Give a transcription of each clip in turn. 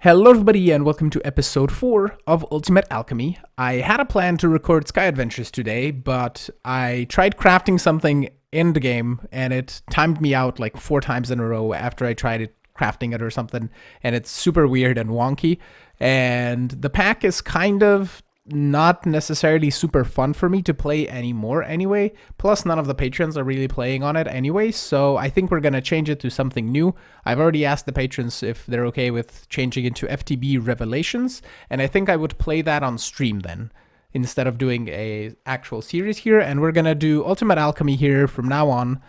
Hello everybody and welcome to episode 4 of Ultimate Alchemy. I had a plan to record Sky Adventures today, but I tried crafting something in the game and it timed me out like 4 times in a row after I tried crafting it or something, and it's super weird and wonky. And the pack is kind of not necessarily super fun for me to play anymore anyway. Plus, none of the patrons are really playing on it anyway, so I think we're gonna change it to something new. I've already asked the patrons if they're okay with changing it to FTB Revelations, and I think I would play that on stream then, instead of doing a actual series here. And we're gonna do Ultimate Alchemy here from now on,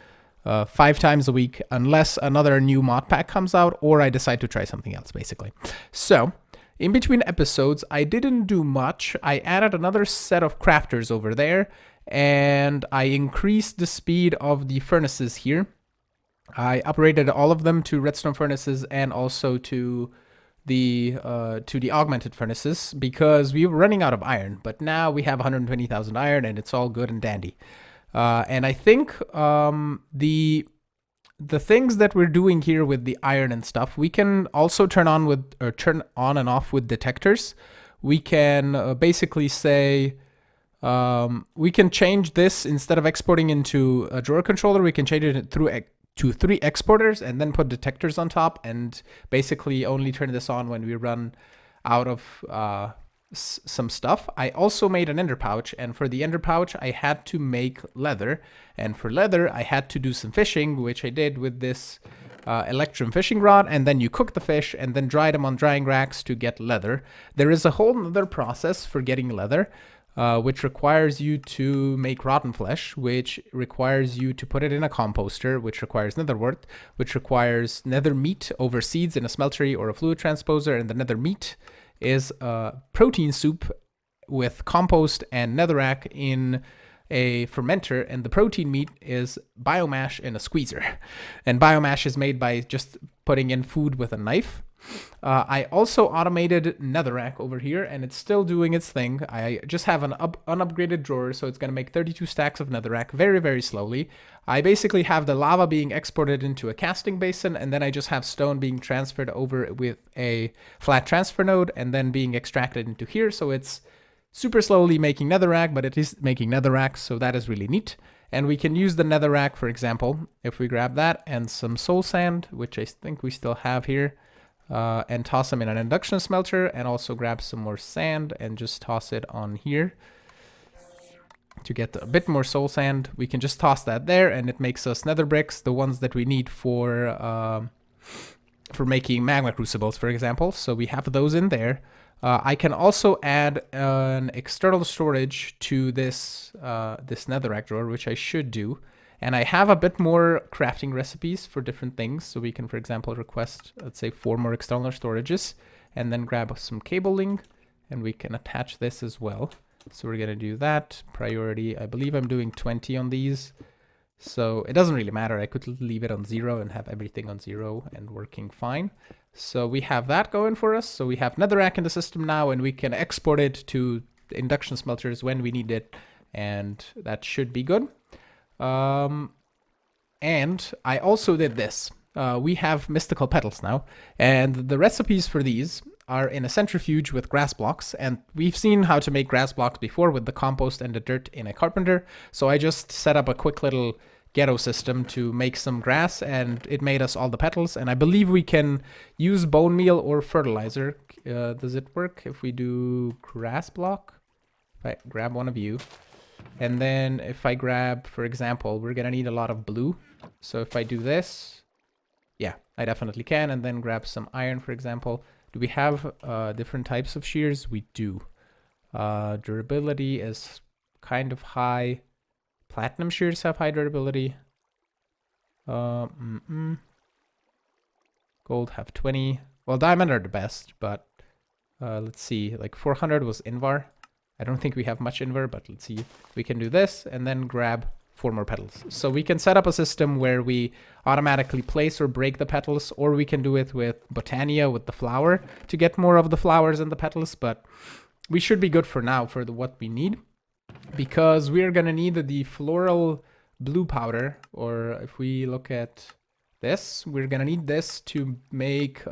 5 times a week, unless another new mod pack comes out or I decide to try something else, basically. So, in between episodes, I didn't do much. I added another set of crafters over there, and I increased the speed of the furnaces here. I upgraded all of them to redstone furnaces and also to the augmented furnaces because we were running out of iron. But now we have 120,000 iron, and it's all good and dandy. And I think the things that we're doing here with the iron and stuff, we can also turn on and off with detectors. We can basically say, we can change this instead of exporting into a drawer controller. We can change it to 3 exporters and then put detectors on top, and basically only turn this on when we run out of some stuff. I also made an ender pouch, and for the ender pouch I had to make leather, and for leather I had to do some fishing, which I did with this electrum fishing rod, and then you cook the fish and then dry them on drying racks to get leather. There is a whole other process for getting leather, which requires you to make rotten flesh, which requires you to put it in a composter, which requires nether wort, which requires nether meat over seeds in a smeltery or a fluid transposer, and the nether meat is a protein soup with compost and netherrack in a fermenter, and the protein meat is biomash in a squeezer. And biomash is made by just putting in food with a knife. I also automated netherrack over here, and it's still doing its thing. I just have an unupgraded drawer, so it's going to make 32 stacks of netherrack very, very slowly. I basically have the lava being exported into a casting basin, and then I just have stone being transferred over with a flat transfer node and then being extracted into here. So it's super slowly making netherrack, but it is making netherrack, so that is really neat. And we can use the netherrack, for example, if we grab that and some soul sand, which I think we still have here, and toss them in an induction smelter, and also grab some more sand and just toss it on here to get a bit more soul sand. We can just toss that there, and it makes us nether bricks, the ones that we need for making magma crucibles, for example. So we have those in there. I can also add an external storage to this netherrack drawer, which I should do. And I have a bit more crafting recipes for different things. So we can, for example, request, let's say, 4 more external storages, and then grab some cabling, and we can attach this as well. So we're going to do that. Priority, I believe I'm doing 20 on these. So it doesn't really matter. I could leave it on 0 and have everything on 0 and working fine. So we have that going for us. So we have netherrack in the system now, and we can export it to the induction smelters when we need it. And that should be good. And I also did this. We have mystical petals now, and the recipes for these are in a centrifuge with grass blocks, and we've seen how to make grass blocks before with the compost and the dirt in a carpenter. So I just set up a quick little ghetto system to make some grass, and it made us all the petals. And I believe we can use bone meal or fertilizer. Does it work if we do grass block? If I grab one of you, and then if I grab, for example, we're gonna need a lot of blue. So if I do this, yeah, I definitely can. And then grab some iron, for example. Do we have different types of shears? We do. Durability is kind of high. Platinum shears have high durability. Gold have 20. Well, diamond are the best, but let's see. Like 400 was Invar. I don't think we have much Invar, but let's see. We can do this and then grab 4 more petals. So we can set up a system where we automatically place or break the petals, or we can do it with Botania, with the flower, to get more of the flowers and the petals. But we should be good for now for what we need, because we are going to need the floral blue powder, or if we look at this, we're going to need this to make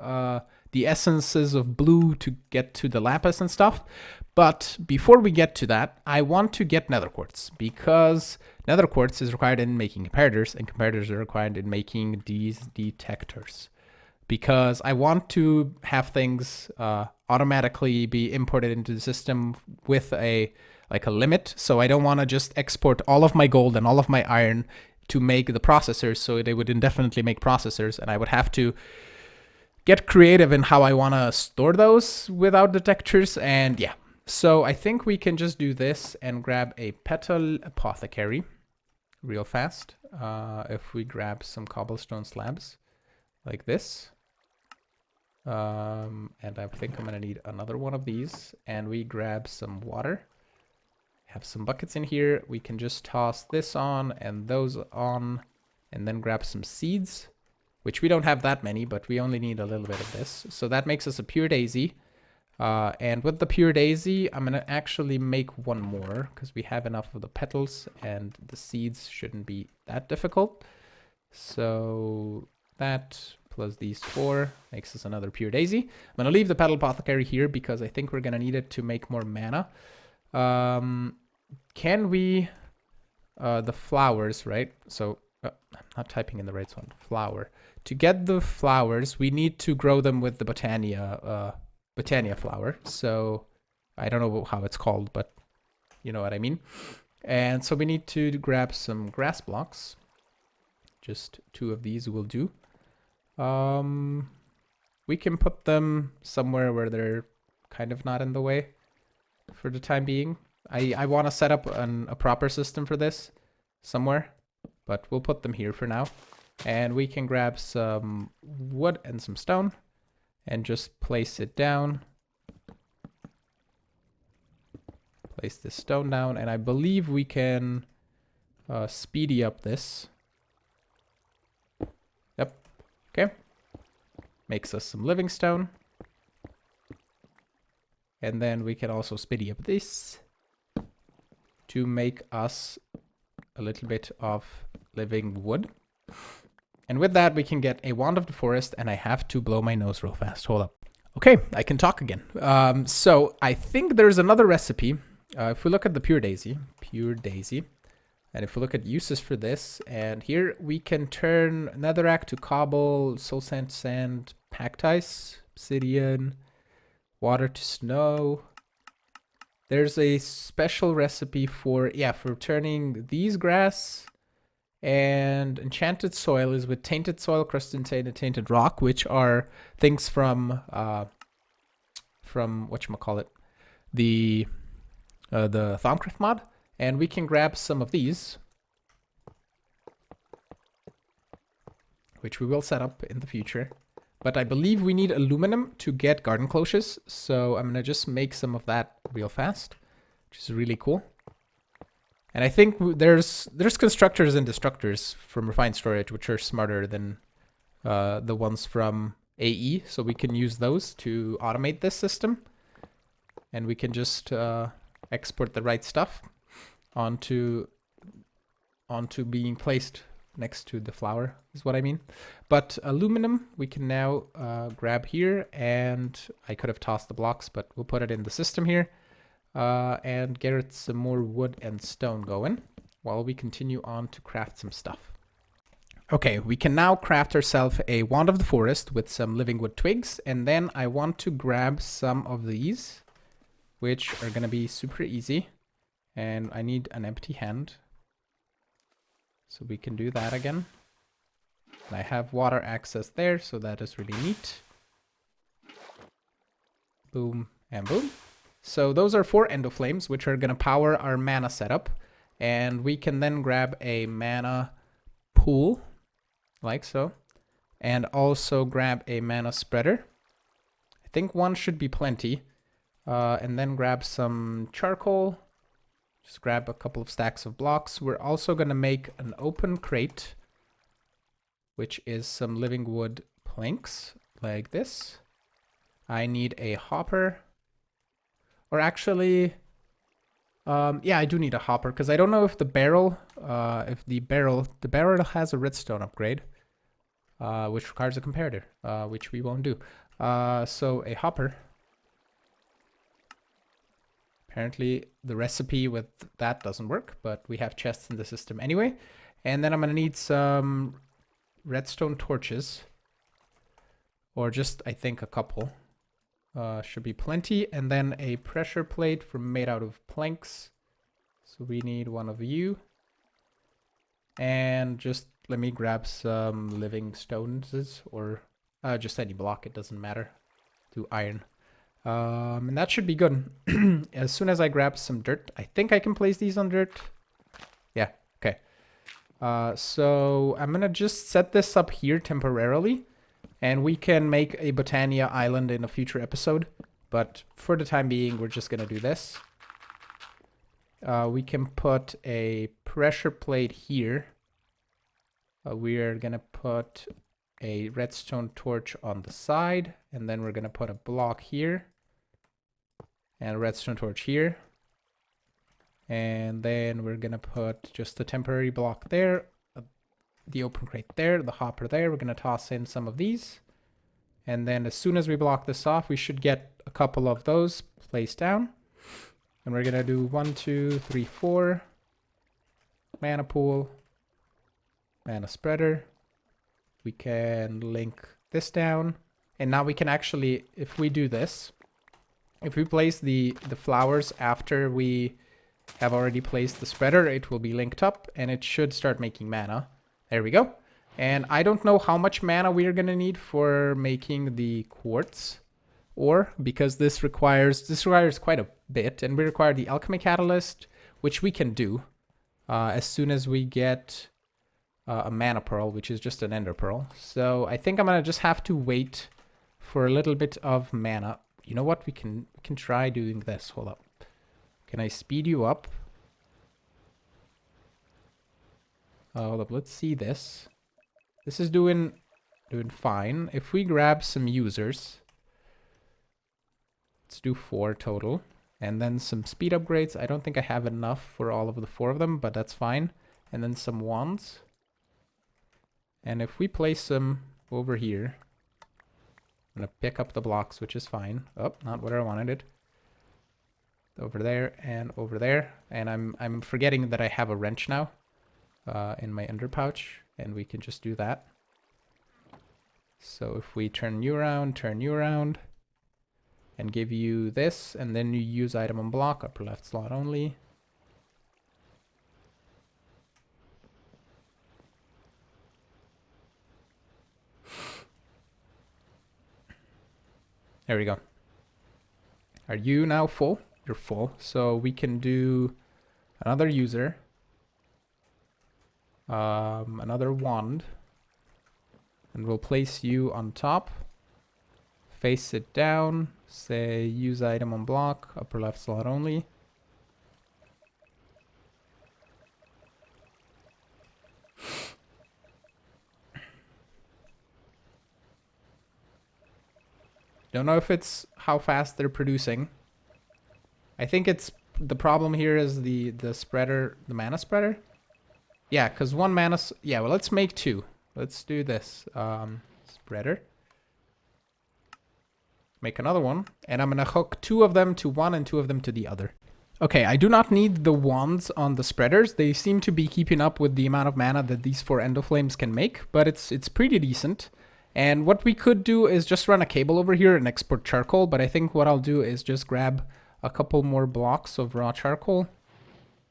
the essences of blue to get to the lapis and stuff. But before we get to that, I want to get nether quartz, because nether quartz is required in making comparators, and comparators are required in making these detectors. Because I want to have things automatically be imported into the system with a limit. So I don't want to just export all of my gold and all of my iron to make the processors, so they would indefinitely make processors, and I would have to get creative in how I want to store those without detectors. And yeah, so I think we can just do this and grab a petal apothecary real fast. If we grab some cobblestone slabs like this, and I think I'm gonna need another one of these, and we grab some water. Have some buckets in here. We can just toss this on and those on, and then grab some seeds, which we don't have that many, but we only need a little bit of this. So that makes us a pure daisy. And with the pure daisy, I'm gonna actually make one more, because we have enough of the petals and the seeds shouldn't be that difficult. So that plus these 4 makes us another pure daisy. I'm gonna leave the petal apothecary here because I think we're gonna need it to make more mana. Can we, the flowers, right? So I'm not typing in the right one, flower. To get the flowers, we need to grow them with the Botania flower. So I don't know how it's called, but you know what I mean. And so we need to grab some grass blocks. Just 2 of these will do. We can put them somewhere where they're kind of not in the way for the time being. I want to set up a proper system for this somewhere, but we'll put them here for now. And we can grab some wood and some stone and just place it down. Place this stone down, and I believe we can speedy up this. Yep. Okay. Makes us some living stone. And then we can also speedy up this to make us a little bit of living wood. And with that, we can get a wand of the forest, and I have to blow my nose real fast. Hold up. Okay, I can talk again. So I think there's another recipe. If we look at the pure daisy, and if we look at uses for this, and here we can turn netherrack to cobble, soul sand, packed ice, obsidian, water to snow. There's a special recipe for turning these grass, and enchanted soil is with tainted soil, crusted tainted rock, which are things from whatchamacallit, the Thaumcraft mod. And we can grab some of these, which we will set up in the future. But I believe we need aluminum to get garden cloches, so I'm gonna just make some of that real fast, which is really cool. And I think there's constructors and destructors from refined storage, which are smarter than the ones from AE, so we can use those to automate this system. And we can just export the right stuff onto being placed next to the flower, is what I mean. But aluminum we can now grab here, and I could have tossed the blocks, but we'll put it in the system here and get some more wood and stone going while we continue on to craft some stuff. Okay, we can now craft ourselves a wand of the forest with some living wood twigs, and then I want to grab some of these, which are gonna be super easy, and I need an empty hand. So we can do that again. And I have water access there, so that is really neat. Boom and boom. So those are 4 endoflames, which are going to power our mana setup. And we can then grab a mana pool, like so. And also grab a mana spreader. I think 1 should be plenty. And then grab some charcoal. Just grab a couple of stacks of blocks. We're also going to make an open crate, which is some living wood planks, like this. I need a hopper. Or actually, yeah, I do need a hopper, because I don't know if the barrel, the barrel has a redstone upgrade, which requires a comparator, which we won't do. So a hopper. Apparently the recipe with that doesn't work, but we have chests in the system anyway. And then I'm gonna need some redstone torches. Or just, I think, a couple. Should be plenty. And then a pressure plate made out of planks. So we need one of you. And just let me grab some living stones or just any block, it doesn't matter. Do iron. And that should be good. As soon as I grab some dirt, I think I can place these on dirt. Yeah, okay. So I'm gonna just set this up here temporarily, and we can make a Botania island in a future episode. But for the time being, we're just gonna do this. We can put a pressure plate here. We're gonna put a redstone torch on the side, and then we're gonna put a block here. And a redstone torch here. And then we're gonna put just a temporary block there, the open crate there, the hopper there. We're gonna toss in some of these. And then as soon as we block this off, we should get a couple of those placed down. And we're gonna do 1, 2, 3, 4. Mana pool. Mana spreader. We can link this down. And now we can actually, if we do this, if we place the flowers after we have already placed the spreader, it will be linked up and it should start making mana. There we go. And I don't know how much mana we're gonna need for making the quartz ore, because this requires quite a bit, and we require the alchemy catalyst, which we can do as soon as we get a mana pearl, which is just an ender pearl. So I think I'm gonna just have to wait for a little bit of mana. You know what? We can try doing this. Hold up. Can I speed you up? Hold up. Let's see this. This is doing fine. If we grab some users, let's do 4 total, and then some speed upgrades. I don't think I have enough for all of the 4 of them, but that's fine. And then some wands. And if we place them over here, I'm gonna pick up the blocks, which is fine. Oh, not what I wanted. Over there and over there. And I'm forgetting that I have a wrench now in my under pouch, and we can just do that. So if we turn you around, and give you this, and then you use item on block, upper left slot only. There we go. Are you now full? You're full. So we can do another user. Another wand. And we'll place you on top. Face it down. Say use item on block. Upper left slot only. Don't know if it's how fast they're producing. I think it's the problem here is the spreader, the mana spreader. Yeah, because one mana. Yeah, well, let's make 2. Let's do this. Spreader. Make another one, and I'm gonna hook 2 of them to one and 2 of them to the other. Okay, I do not need the wands on the spreaders. They seem to be keeping up with the amount of mana that these 4 endoflames can make, but it's pretty decent. And what we could do is just run a cable over here and export charcoal, but I think what I'll do is just grab a couple more blocks of raw charcoal,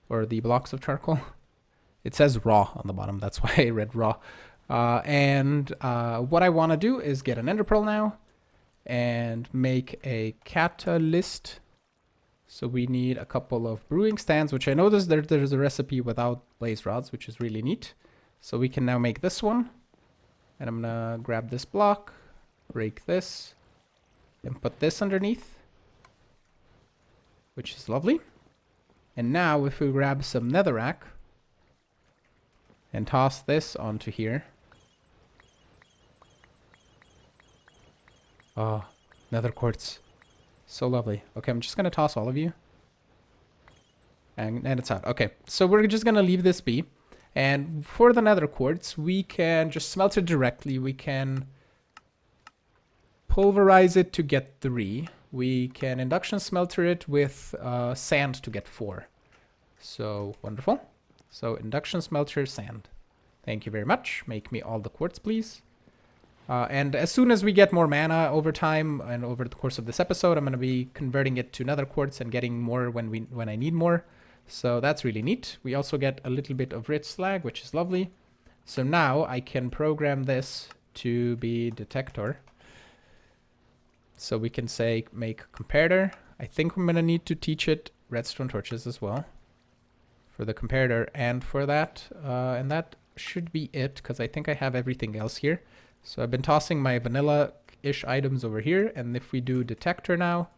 or the blocks of charcoal. It says raw on the bottom, that's why I read raw. What I want to do is get an ender pearl now and make a catalyst. So we need a couple of brewing stands, which I know there's a recipe without blaze rods, which is really neat. So we can now make this one. And I'm gonna grab this block, break this, and put this underneath, which is lovely. And now if we grab some netherrack and toss this onto here. Oh, nether quartz. So lovely. Okay, I'm just gonna toss all of you. And it's out. Okay, so we're just gonna leave this be. And for the nether quartz, we can just smelt it directly. We can pulverize it to get 3. We can induction smelter it with sand to get 4. So wonderful. So induction smelter sand. Thank you very much. Make me all the quartz, please. And as soon as we get more mana over time and over the course of this episode, I'm going to be converting it to nether quartz and getting more when I need more. So that's really neat. We also get a little bit of rich slag, which is lovely. So now I can program this to be detector. So we can say make comparator. I think I'm going to need to teach it redstone torches as well for the comparator and for that. And that should be it because I think I have everything else here. So I've been tossing my vanilla-ish items over here. And if we do detector now,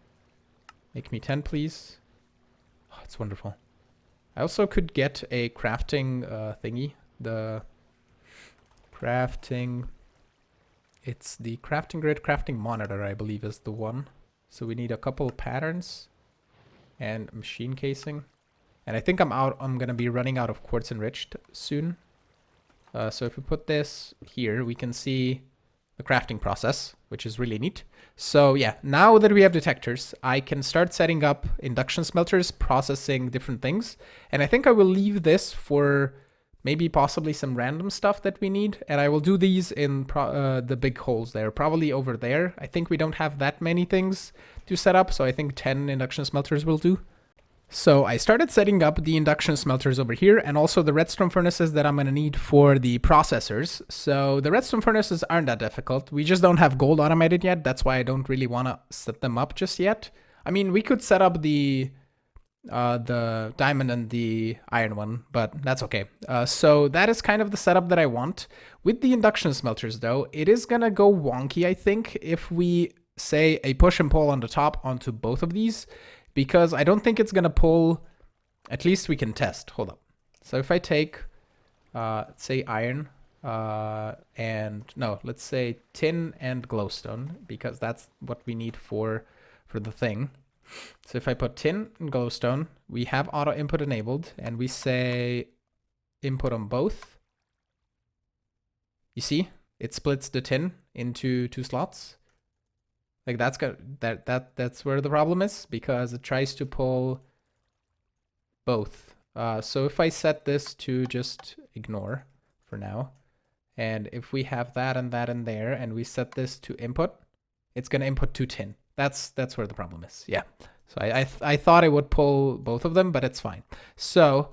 make me 10, please. Oh, it's wonderful. I also could get a crafting thingy. The crafting... It's the crafting grid, crafting monitor, I believe, is the one. So we need a couple patterns and machine casing. And I think I'm going to be running out of quartz enriched soon. So if we put this here, we can see the crafting process, which is really neat. So yeah, now that we have detectors, I can start setting up induction smelters, processing different things. And I think I will leave this for maybe possibly some random stuff that we need. And I will do these in the big holes there, probably over there. I think we don't have that many things to set up, so I think 10 induction smelters will do. So I started setting up the induction smelters over here and also the redstone furnaces that I'm going to need for the processors. So the redstone furnaces aren't that difficult. We just don't have gold automated yet. That's why I don't really want to set them up just yet. I mean, we could set up the diamond and the iron one, but that's okay. So that is kind of the setup that I want. With the induction smelters though, it is going to go wonky, I think, if we say a push and pull on the top onto both of these. Because I don't think it's going to pull, at least we can test. Hold up. So if I take, say iron, and no, let's say tin and glowstone, because that's what we need for the thing. So if I put tin and glowstone, we have auto input enabled and we say input on both. You see, it splits the tin into 2 slots. Like that's where the problem is, because it tries to pull both. So if I set this to just ignore for now, and if we have that and that in there, and we set this to input, it's gonna input 2 tin. That's where the problem is. Yeah. So I thought it would pull both of them, but it's fine. So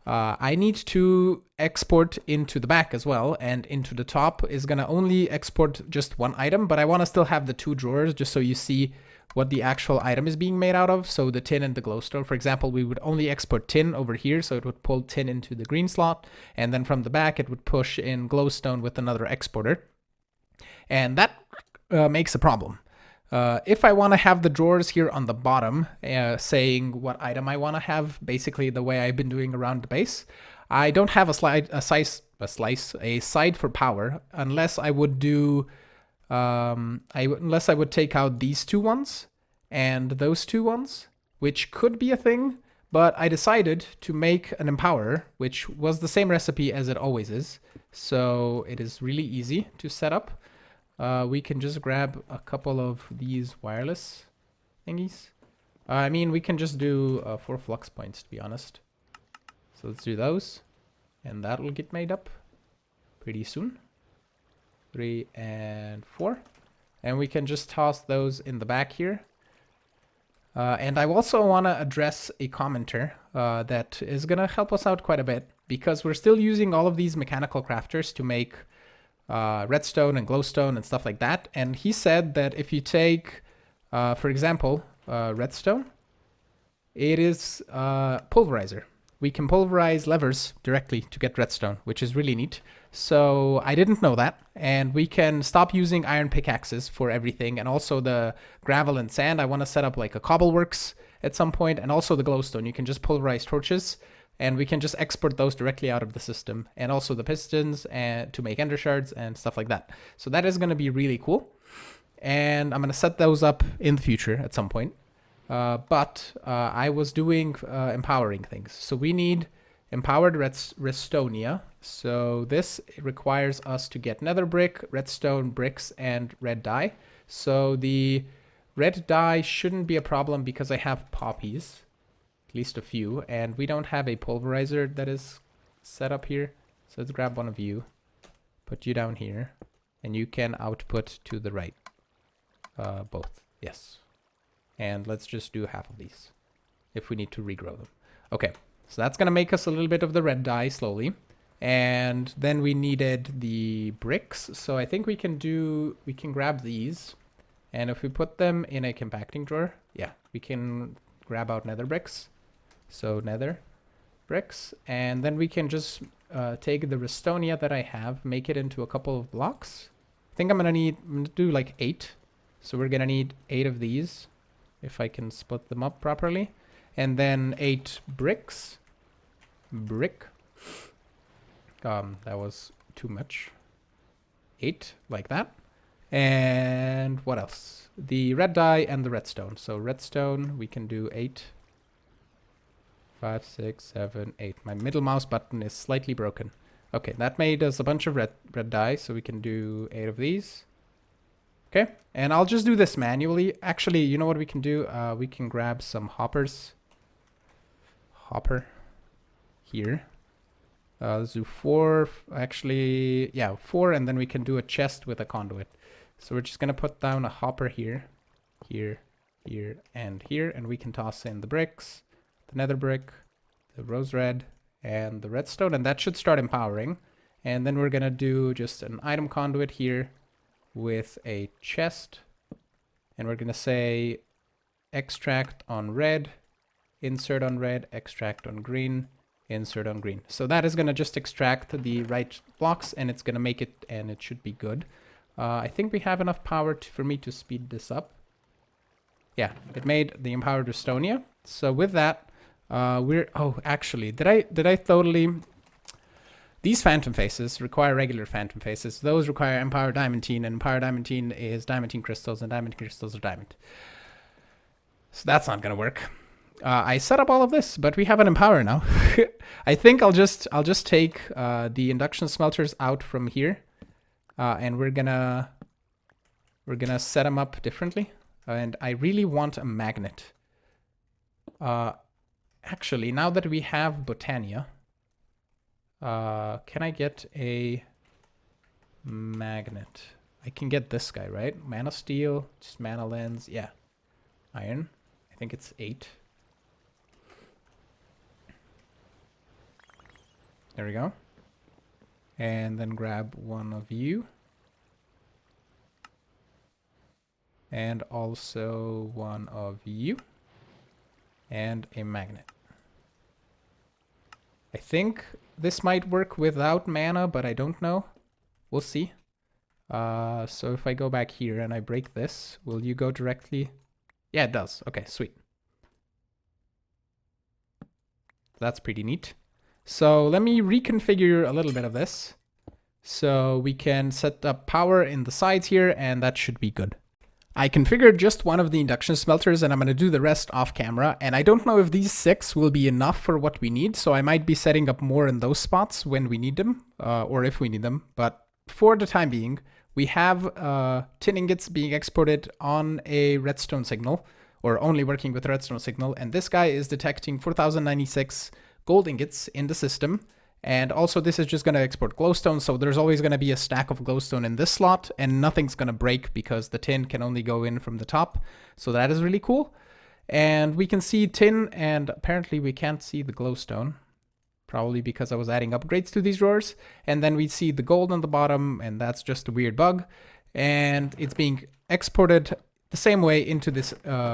I need to export into the back as well, and into the top is going to only export just one item, but I want to still have the 2 drawers just so you see what the actual item is being made out of. So the tin and the glowstone, for example, we would only export tin over here, so it would pull tin into the green slot, and then from the back it would push in glowstone with another exporter. And that makes a problem. If I want to have the drawers here on the bottom, saying what item I want to have, basically the way I've been doing around the base, I don't have a side for power unless I would do, unless I would take out these 2 ones and those 2 ones, which could be a thing, but I decided to make an empowerer, which was the same recipe as it always is. So it is really easy to set up. We can just grab a couple of these wireless thingies. I mean, we can just do 4 flux points, to be honest. So let's do those. And that will get made up pretty soon. 3 and 4. And we can just toss those in the back here. And I also want to address a commenter that is going to help us out quite a bit. Because we're still using all of these mechanical crafters to make redstone and glowstone and stuff like that. And he said that if you take, for example, redstone, it is pulverizer. We can pulverize levers directly to get redstone, which is really neat. So I didn't know that. And we can stop using iron pickaxes for everything. And also the gravel and sand. I want to set up like a cobbleworks at some point. And also the glowstone. You can just pulverize torches. And we can just export those directly out of the system. And also the pistons and to make ender shards and stuff like that. So that is going to be really cool. And I'm going to set those up in the future at some point. But I was doing empowering things. So we need empowered redstonia. So this requires us to get nether brick, redstone bricks, and red dye. So the red dye shouldn't be a problem because I have poppies, at least a few, and we don't have a pulverizer that is set up here. So let's grab one of you, put you down here, and you can output to the right. Both, yes. And let's just do half of these if we need to regrow them. Okay, so that's gonna make us a little bit of the red dye slowly. And then we needed the bricks. So I think we can grab these. And if we put them in a compacting drawer, yeah, we can grab out nether bricks. So nether bricks. And then we can just take the Restonia that I have, make it into a couple of blocks. I think I'm gonna do like 8. So we're gonna need 8 of these, if I can split them up properly. And then 8 bricks. Brick. That was too much. 8, like that. And what else? The red dye and the redstone. So redstone, we can do 8. 5, 6, 7, 8. My middle mouse button is slightly broken. Okay, that made us a bunch of red dye, so we can do 8 of these. Okay, and I'll just do this manually. Actually, you know what we can do? We can grab some hoppers. Hopper. Here. Let's do 4, actually, yeah, 4, and then we can do a chest with a conduit. So we're just gonna put down a hopper here, here, here, and here, and we can toss in the bricks, the nether brick, the rose red, and the redstone, and that should start empowering. And then we're gonna do just an item conduit here with a chest, and we're gonna say extract on red, insert on red, extract on green, insert on green. So that is going to just extract the right blocks, and it's going to make it, and it should be good. I think we have enough power for me to speed this up. Yeah, it made the empowered Restonia. So with that, oh, actually, did I totally... These phantom faces require regular phantom faces. Those require empowered diamantine, and empowered diamantine is diamantine crystals, and diamantine crystals are diamond. So that's not going to work. I set up all of this, but we have an empower now. I think I'll just take the induction smelters out from here, and we're gonna set them up differently. And I really want a magnet. Actually, now that we have Botania, can I get a magnet? I can get this guy, right? Mana steel, just mana lens, yeah. Iron, I think it's 8. There we go. And then grab one of you. And also one of you. And a magnet. I think this might work without mana, but I don't know. We'll see. So if I go back here and I break this, will you go directly? Yeah, it does. Okay, sweet. That's pretty neat. So let me reconfigure a little bit of this. So we can set up power in the sides here, and that should be good. I configured just one of the induction smelters, and I'm going to do the rest off camera. And I don't know if these 6 will be enough for what we need, so I might be setting up more in those spots when we need them, or if we need them. But for the time being, we have tin ingots being exported on a redstone signal, or only working with redstone signal. And this guy is detecting 4096 gold ingots in the system. And also this is just going to export glowstone, so there's always going to be a stack of glowstone in this slot, and nothing's going to break because the tin can only go in from the top. So that is really cool. And we can see tin, and apparently we can't see the glowstone, probably because I was adding upgrades to these drawers. And then we see the gold on the bottom, and that's just a weird bug. And it's being exported the same way into this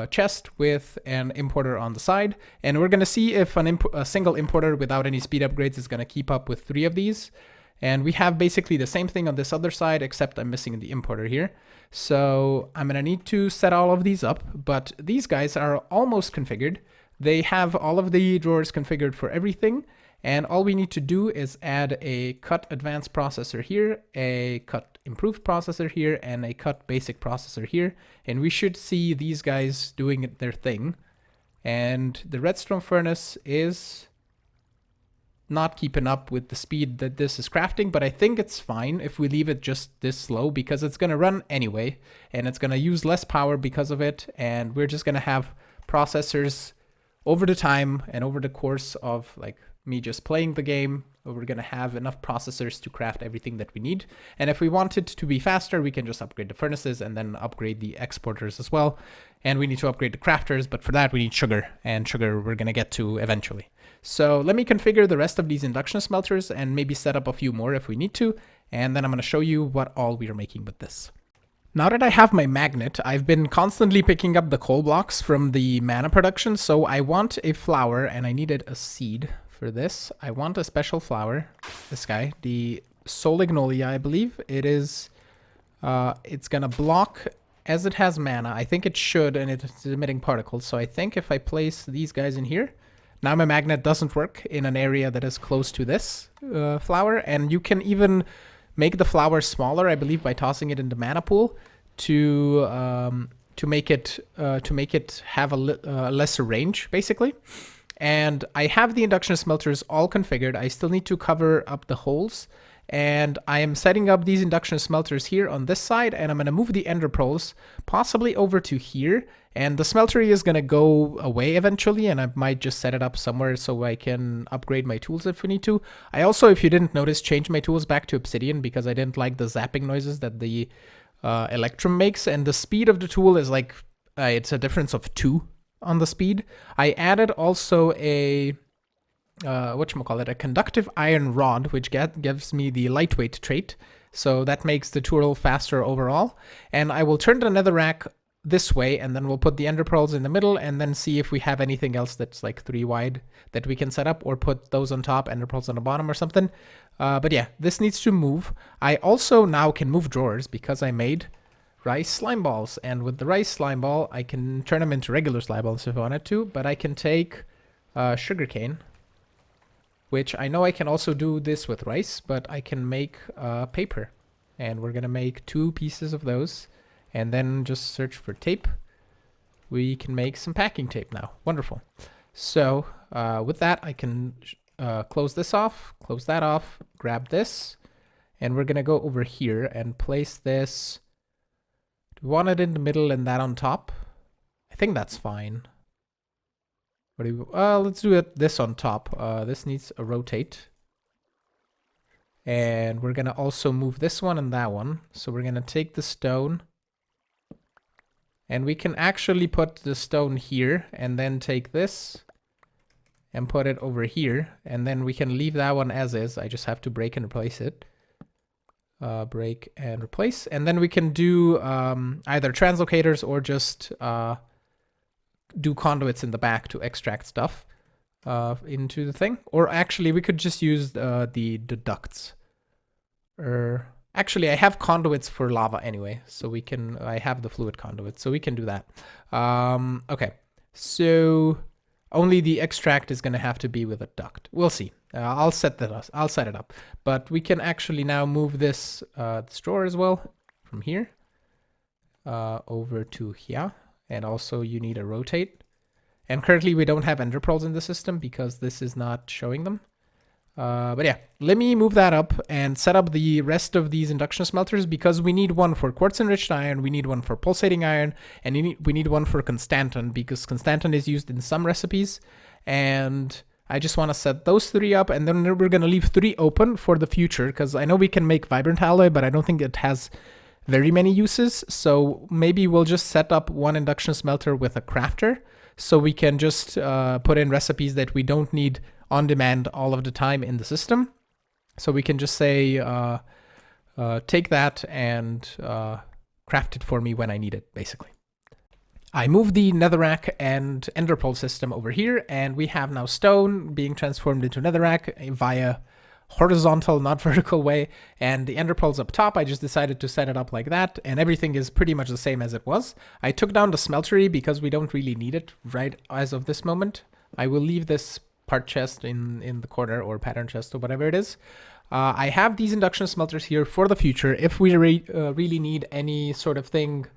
chest with an importer on the side. And we're going to see if a single importer without any speed upgrades is going to keep up with 3 of these. And we have basically the same thing on this other side, except I'm missing the importer here. So I'm going to need to set all of these up, but these guys are almost configured. They have all of the drawers configured for everything. And all we need to do is add a cut advanced processor here, a cut improved processor here, and a cut basic processor here. And we should see these guys doing their thing. And the redstone furnace is not keeping up with the speed that this is crafting, but I think it's fine if we leave it just this slow because it's going to run anyway and it's going to use less power because of it. And we're just going to have processors over the time and over the course of like me just playing the game, we're going to have enough processors to craft everything that we need. And if we want it to be faster, we can just upgrade the furnaces and then upgrade the exporters as well. And we need to upgrade the crafters, but for that we need sugar, and sugar we're going to get to eventually. So let me configure the rest of these induction smelters and maybe set up a few more if we need to. And then I'm going to show you what all we are making with this. Now that I have my magnet, I've been constantly picking up the coal blocks from the mana production. So I want a flower and I needed a seed for this. I want a special flower, this guy, the Solignolia, I believe. It is, it's going to block as it has mana. I think it should, and it's emitting particles. So I think if I place these guys in here, now my magnet doesn't work in an area that is close to this flower. And you can even make the flower smaller, I believe, by tossing it in the mana pool to make it have a lesser range, basically. And I have the induction smelters all configured. I still need to cover up the holes. And I am setting up these induction smelters here on this side, and I'm going to move the ender pearls possibly over to here. And the smeltery is going to go away eventually, and I might just set it up somewhere so I can upgrade my tools if we need to. I also, if you didn't notice, changed my tools back to obsidian because I didn't like the zapping noises that the electrum makes. And the speed of the tool is like, it's a difference of 2 on the speed. I added also a a conductive iron rod, which gives me the lightweight trait. So that makes the tool faster overall. And I will turn the netherrack this way, and then we'll put the ender pearls in the middle and then see if we have anything else that's like 3 wide that we can set up, or put those on top, ender pearls on the bottom or something. But yeah, this needs to move. I also now can move drawers because I made rice slime balls. And with the rice slime ball, I can turn them into regular slime balls if I wanted to, but I can take sugarcane, which I know I can also do this with rice, but I can make paper. And we're going to make 2 pieces of those and then just search for tape. We can make some packing tape now. Wonderful. So with that, I can close this off, close that off, grab this, and we're going to go over here and place this. Do we want it in the middle and that on top? I think that's fine. What do we, let's do this on top. This needs a rotate. And we're going to also move this one and that one. So we're going to take the stone. And we can actually put the stone here and then take this and put it over here. And then we can leave that one as is. I just have to break and replace it. Break and replace. And then we can do either translocators or just do conduits in the back to extract stuff into the thing. Or actually, we could just use the ducts. Actually, I have conduits for lava anyway, so we can, I have the fluid conduit, so we can do that. Okay, so only the extract is going to have to be with a duct. We'll see. I'll set it up. But we can actually now move this drawer as well from here over to here. And also you need a rotate. And currently we don't have ender pearls in the system because this is not showing them. But yeah, let me move that up and set up the rest of these induction smelters, because we need one for quartz enriched iron, we need one for pulsating iron, and we need one for constantan, because constantan is used in some recipes. And I just want to set those 3 up, and then we're going to leave 3 open for the future, because I know we can make vibrant alloy, but I don't think it has very many uses. So maybe we'll just set up 1 induction smelter with a crafter, so we can just put in recipes that we don't need on demand all of the time in the system. So we can just say, take that and craft it for me when I need it, basically. I moved the netherrack and ender pearl system over here, and we have now stone being transformed into netherrack via horizontal, not vertical way. And the ender pearls up top, I just decided to set it up like that, and everything is pretty much the same as it was. I took down the smeltery because we don't really need it right as of this moment. I will leave this part chest in the corner, or pattern chest, or whatever it is. I have these induction smelters here for the future if we really need any sort of thing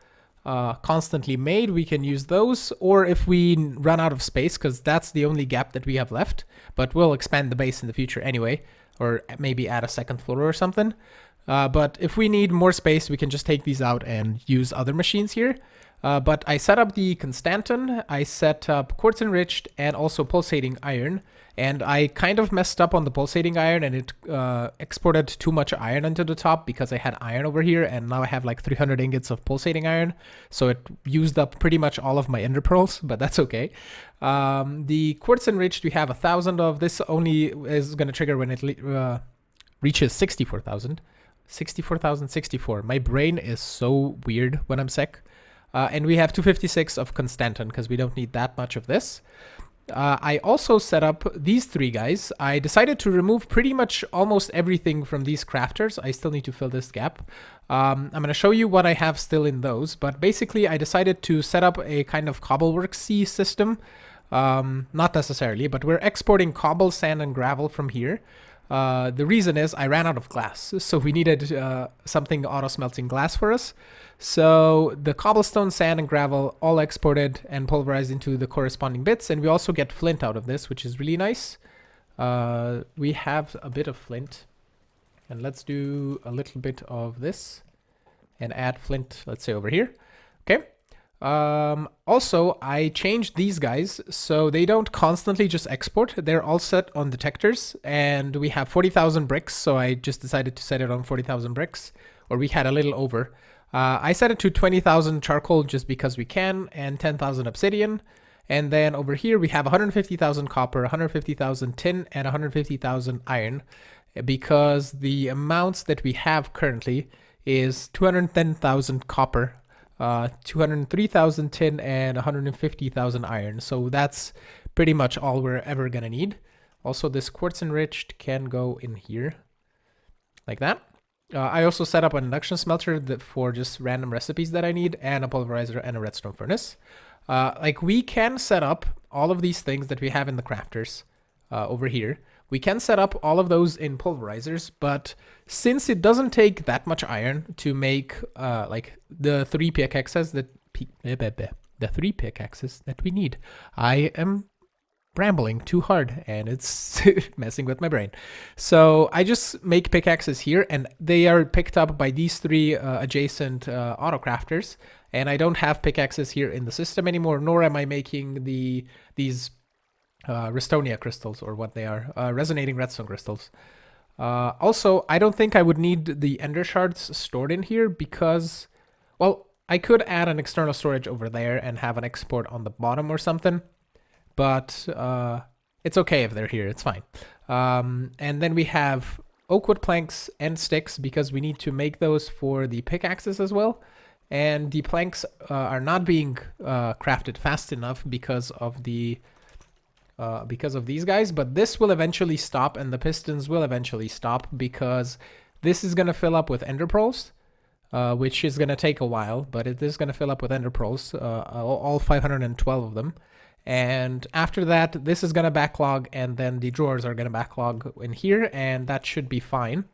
constantly made, we can use those, or if we run out of space, because that's the only gap that we have left, but we'll expand the base in the future anyway, or maybe add a second floor or something. But if we need more space, we can just take these out and use other machines here. But I set up the Constantan, I set up quartz enriched and also pulsating iron. And I kind of messed up on the pulsating iron, and it exported too much iron into the top because I had iron over here, and now I have like 300 ingots of pulsating iron. So it used up pretty much all of my ender pearls, but that's okay. The quartz enriched, we have 1,000 of. This only is going to trigger when it reaches 64,000. 64,064. My brain is so weird when I'm sick. And we have 256 of Constantan because we don't need that much of this. I also set up these three guys. I decided to remove pretty much almost everything from these crafters. I still need to fill this gap. I'm going to show you what I have still in those, but basically I decided to set up a kind of cobbleworksy system. Not necessarily, but we're exporting cobble, sand, and gravel from here. The reason is I ran out of glass, so we needed something auto-smelting glass for us. So the cobblestone, sand, and gravel all exported and pulverized into the corresponding bits, and we also get flint out of this, which is really nice. We have a bit of flint, and let's do a little bit of this and add flint, let's say over here. Okay. Also, I changed these guys so they don't constantly just export. They're all set on detectors, and we have 40,000 bricks, so I just decided to set it on 40,000 bricks, or we had a little over. I set it to 20,000 charcoal just because we can, and 10,000 obsidian. And then over here we have 150,000 copper, 150,000 tin, and 150,000 iron, because the amounts that we have currently is 210,000 copper, 203,000 tin, and 150,000 iron. So that's pretty much all we're ever gonna need. Also, this quartz enriched can go in here like that. I also set up an induction smelter for just random recipes that I need, and a pulverizer and a redstone furnace. Like, we can set up all of these things that we have in the crafters over here. We can set up all of those in pulverizers, but since it doesn't take that much iron to make like the three pickaxes that we need, I am rambling too hard and it's messing with my brain. So I just make pickaxes here, and they are picked up by these three adjacent auto crafters. And I don't have pickaxes here in the system anymore, nor am I making these Restonia crystals, or what they are, resonating redstone crystals. Also, I don't think I would need the ender shards stored in here because, well, I could add an external storage over there and have an export on the bottom or something, but it's okay if they're here, it's fine. And then we have oakwood planks and sticks because we need to make those for the pickaxes as well. And the planks are not being crafted fast enough because of these guys, but this will eventually stop, and the pistons will eventually stop because this is going to fill up with ender pearls, which is going to take a while, but it is going to fill up with ender pearls, all 512 of them. And after that, this is going to backlog, and then the drawers are going to backlog in here, and that should be fine.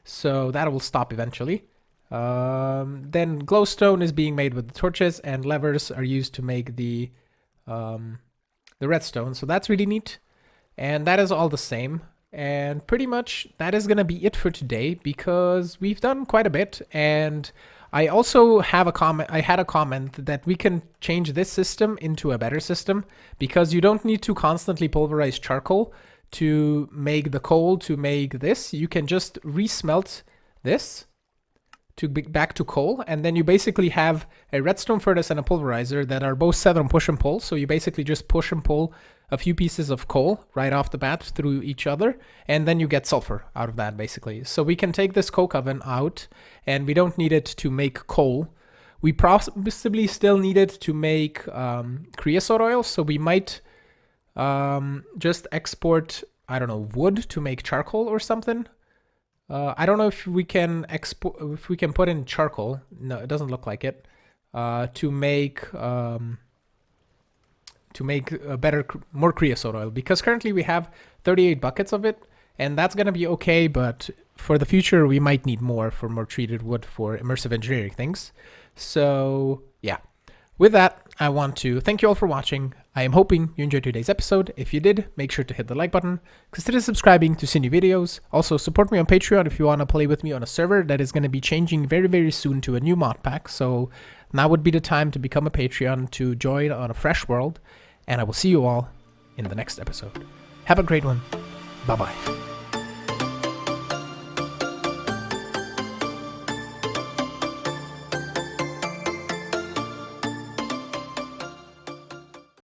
So that will stop eventually. Then glowstone is being made with the torches, and levers are used to make the redstone. So that's really neat. And that is all the same. And pretty much that is going to be it for today, because we've done quite a bit. And I also have a comment. I had a comment that we can change this system into a better system, because you don't need to constantly pulverize charcoal to make the coal to make this. You can just resmelt this to back to coal, and then you basically have a redstone furnace and a pulverizer that are both set on push and pull. So you basically just push and pull a few pieces of coal right off the bat through each other, and then you get sulfur out of that basically. So we can take this coke oven out, and we don't need it to make coal. We possibly still need it to make creosote oil, so we might just export, I don't know, wood to make charcoal or something. I don't know if we can put in charcoal. No, it doesn't look like it. To make a better, more creosote oil, because currently we have 38 buckets of it, and that's gonna be okay. But for the future, we might need more for more treated wood for immersive engineering things. So yeah, with that, I want to thank you all for watching. I am hoping you enjoyed today's episode. If you did, make sure to hit the like button. Consider subscribing to see new videos. Also, support me on Patreon if you want to play with me on a server that is going to be changing very, very soon to a new mod pack. So now would be the time to become a Patreon to join on a fresh world. And I will see you all in the next episode. Have a great one. Bye-bye.